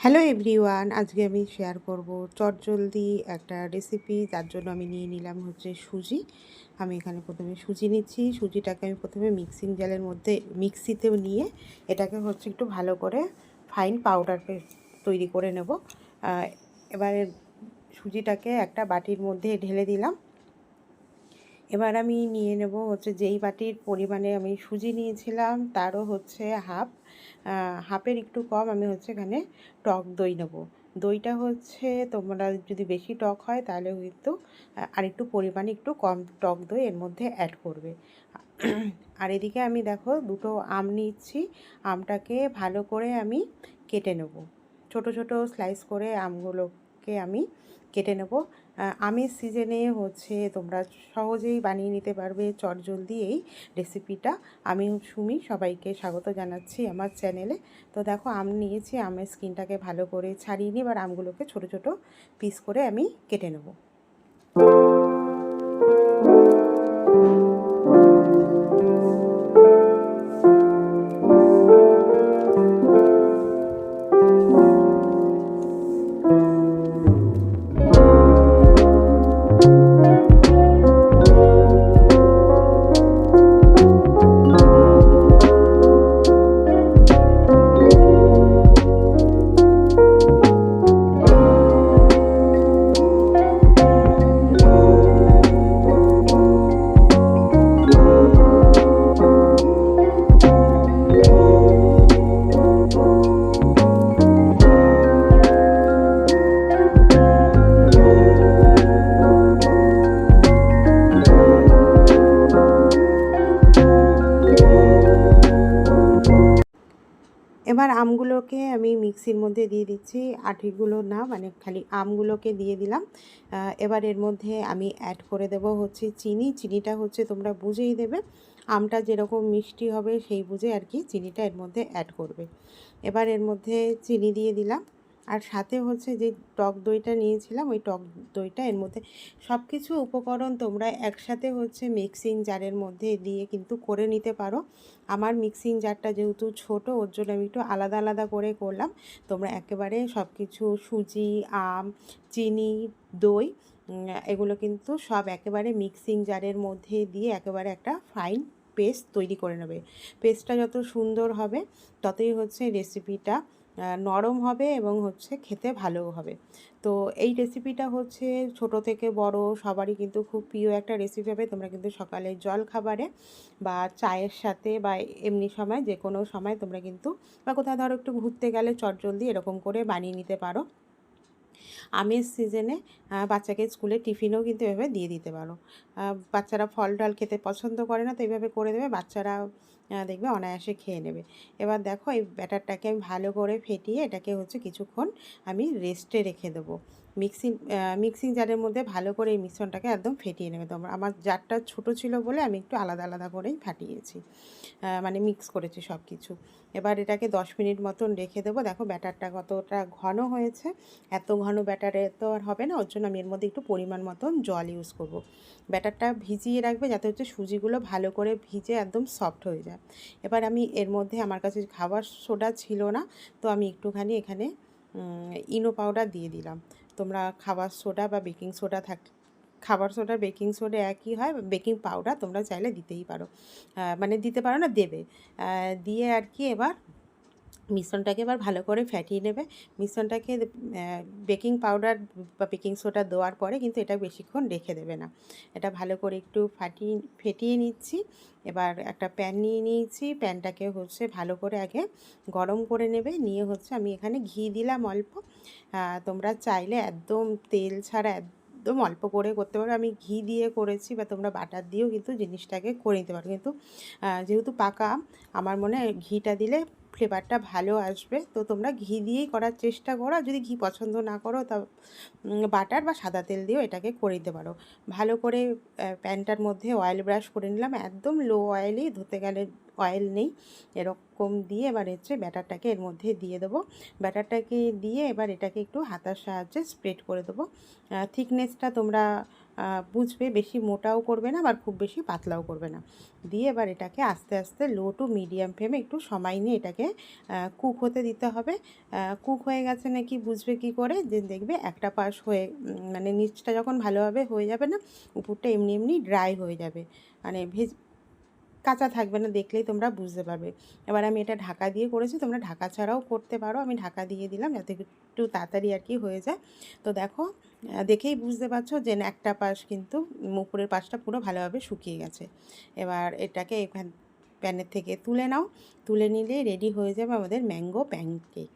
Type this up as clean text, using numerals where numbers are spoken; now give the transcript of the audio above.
Hello everyone, আজকে আমি share করব চটজলদি একটা রেসিপি। যার জন্য আমি নিয়ে নিলাম হচ্ছে সুজি। আমি এখানে প্রথমে সুজি নিচ্ছি। সুজিটাকে আমি প্রথমে মিক্সিং জারের মধ্যে মিক্সিতেও নিয়ে এটাকে হচ্ছে একটু ভালো করে ফাইন পাউডার তৈরি করে নেব। এবারে সুজিটাকে একটা বাটির মধ্যে ঢেলে দিলাম। এবার আমি নিয়ে নেব হচ্ছে যেই বাটির পরিমাণে আমি সুজি নিয়েছিলাম তারও হচ্ছে হাফের একটু কম আমি হচ্ছে এখানে টক দই নেব। দইটা হচ্ছে তোমরা যদি বেশি টক হয় তাহলে কিন্তু আরেকটু পরিমাণে একটু কম টক দই এর মধ্যে অ্যাড করবে। আর এদিকে আমি দেখো দুটো আম নিচ্ছি। আমটাকে ভালো করে আমি কেটে নেব, ছোট ছোট স্লাইস করে আমগুলোকে আমি কেটে নেব। আমের সিজনে হচ্ছে তোমরা সহজেই বানিয়ে নিতে পারবে চটজলদি এই রেসিপিটা। আমি সুমি, সবাইকে স্বাগত জানাচ্ছি আমার চ্যানেলে। তো দেখো আম নিয়েছি, আমের স্কিনটাকে ভালো করে ছাড়িয়ে নিই। এবার আমগুলোকে ছোট ছোট পিস করে আমি কেটে নেব। এবার আমগুলোকে আমি মিক্সির মধ্যে দিয়ে দিচ্ছি, আটিগুলো না, মানে খালি আমগুলোকে দিয়ে দিলাম। এবার এর মধ্যে আমি অ্যাড করে দেব হচ্ছে চিনি। চিনিটা হচ্ছে তোমরা বুঝেই দেবে, আমটা যেরকম মিষ্টি হবে সেই বুঝে আর কি চিনিটা এর মধ্যে অ্যাড করবে। এবার এর মধ্যে চিনি দিয়ে দিলাম, আর সাথে হচ্ছে যে টক দইটা নিয়েছিলাম ওই টক দইটা এর মধ্যে। সব কিছু উপকরণ তোমরা একসাথে হচ্ছে মিক্সিং জারের মধ্যে দিয়ে কিন্তু করে নিতে পারো। আমার মিক্সিং জারটা যেহেতু ছোট, ওর জন্য আমি একটু আলাদা আলাদা করে করলাম। তোমরা একেবারে সব কিছু সুজি, আম, চিনি, দই এগুলো কিন্তু সব একেবারে মিক্সিং জারের মধ্যে দিয়ে একেবারে একটা ফাইন পেস্ট তৈরি করে নেবে। পেস্টটা যত সুন্দর হবে ততই হচ্ছে রেসিপিটা নরম হবে এবং হচ্ছে খেতে ভালোও হবে। তো এই রেসিপিটা হচ্ছে ছোট থেকে বড় সবারই কিন্তু খুব প্রিয় একটা রেসিপি হবে। তোমরা কিন্তু সকালে জল খাবারে বা চায়ের সাথে বা এমনি সময় যে কোনো সময় তোমরা কিন্তু বা কোথাও ধরো একটু ঘুরতে গেলে চটজলদি এরকম করে বানিয়ে নিতে পারো। আমের সিজনে বাচ্চাকে স্কুলে টিফিনেও কিন্তু এভাবে দিয়ে দিতে পারো। বাচ্চারা ফল টল খেতে পছন্দ করে না, তো এইভাবে করে দেবে, বাচ্চারা দেখবে অনায়াসে খেয়ে নেবে। এবার দেখো এই ব্যাটারটাকে আমি ভালো করে ফেটিয়ে এটাকে হচ্ছে কিছুক্ষণ আমি রেস্টে রেখে দেবো। মিক্সিং জারের মধ্যে ভালো করে এই মিশ্রণটাকে একদম ফেটিয়ে নেবে তোমরা। আমার জারটা ছোটো ছিল বলে আমি একটু আলাদা আলাদা করেই ফাটিয়েছি, মানে মিক্স করেছি সব কিছু। এবার এটাকে 10 মিনিট মতন রেখে দেবো। দেখো ব্যাটারটা কতটা ঘন হয়েছে। এত ঘন ব্যাটারে তো আর হবে না, ওর জন্য আমি এর মধ্যে একটু পরিমাণ মতন জল ইউজ করব। ব্যাটারটা ভিজিয়ে রাখবে যাতে হচ্ছে সুজিগুলো ভালো করে ভিজে একদম সফট হয়ে যায়। এবার আমি এর মধ্যে, আমার কাছে খাবার সোডা ছিল না, তো আমি একটুখানি এখানে ইনো পাউডার দিয়ে দিলাম। তোমরা খাবার সোডা বা বেকিং সোডা খাবার সোডা বেকিং সোডা একই হয়, বেকিং পাউডার তোমরা চাইলে দিতেই পারো, মানে দিতে পারো না, দেবে। দিয়ে আর কি এবার মিশ্রণটাকে এবার ভালো করে ফ্যাটিয়ে নেবে। মিশ্রণটাকে বেকিং পাউডার বা বেকিং সোডা দেওয়ার পরে কিন্তু এটা বেশিক্ষণ রেখে দেবে না। এটা ভালো করে একটু ফেটিয়ে নিচ্ছি। এবার একটা প্যান নিয়ে নিয়েছি, প্যানটাকে হচ্ছে ভালো করে আগে গরম করে নেবে। নিয়ে হচ্ছে আমি এখানে ঘি দিলাম অল্প। তোমরা চাইলে একদম তেল ছাড়া একদম অল্প করে করতে পারো। আমি ঘি দিয়ে করেছি, বা তোমরা বাটার দিয়েও কিন্তু জিনিসটাকে করে নিতে পারো, কিন্তু যেহেতু পাকা আমার মনে হয় ঘিটা দিলে ফ্লেভারটা ভালো আসবে। তো তোমরা ঘি দিয়েই করার চেষ্টা করো, আর যদি ঘি পছন্দ না করো তা বাটার বা সাদা তেল দিয়েও এটাকে করে দিতে পারো। ভালো করে প্যানটার মধ্যে অয়েল ব্রাশ করে নিলাম, একদম লো অয়েলেই ধরতে গেলে অয়েল নেই। এরকম দিয়ে এবার হচ্ছে ব্যাটারটাকে এর মধ্যে দিয়ে দেবো। ব্যাটারটাকে দিয়ে এবার এটাকে একটু হাতার সাহায্যে স্প্রেড করে দেবো। থিকনেসটা তোমরা বুঝবে, বেশি মোটাও করবে না আবার খুব বেশি পাতলাও করবে না। দিয়ে এবার এটাকে আস্তে আস্তে লো টু মিডিয়াম ফ্লেমে একটু সময় নিয়ে এটাকে কুক হতে দিতে হবে। কুক হয়ে গেছে নাকি বুঝবে কি করে, যে দেখবে একটা পাশ হয়ে মানে নিচটা যখন ভালোভাবে হয়ে যাবে না, উপরটা এমনি এমনি ড্রাই হয়ে যাবে, মানে কাঁচা থাকবে না, দেখলেই তোমরা বুঝতে পারবে। এবার আমি এটা ঢাকা দিয়ে করেছি, তোমরা ঢাকা ছাড়াও করতে পারো, আমি ঢাকা দিয়ে দিলাম যাতে একটু তাড়াতাড়ি আর কি হয়ে যায়। তো দেখো, দেখেই বুঝতে পারছো যে একটা পাশ কিন্তু উপরের পাশটা পুরো ভালোভাবে শুকিয়ে গেছে। এবার এটাকে এখান প্যানের থেকে তুলে নাও, তুলে নিলেই রেডি হয়ে যাবে আমাদের ম্যাঙ্গো প্যানকেক।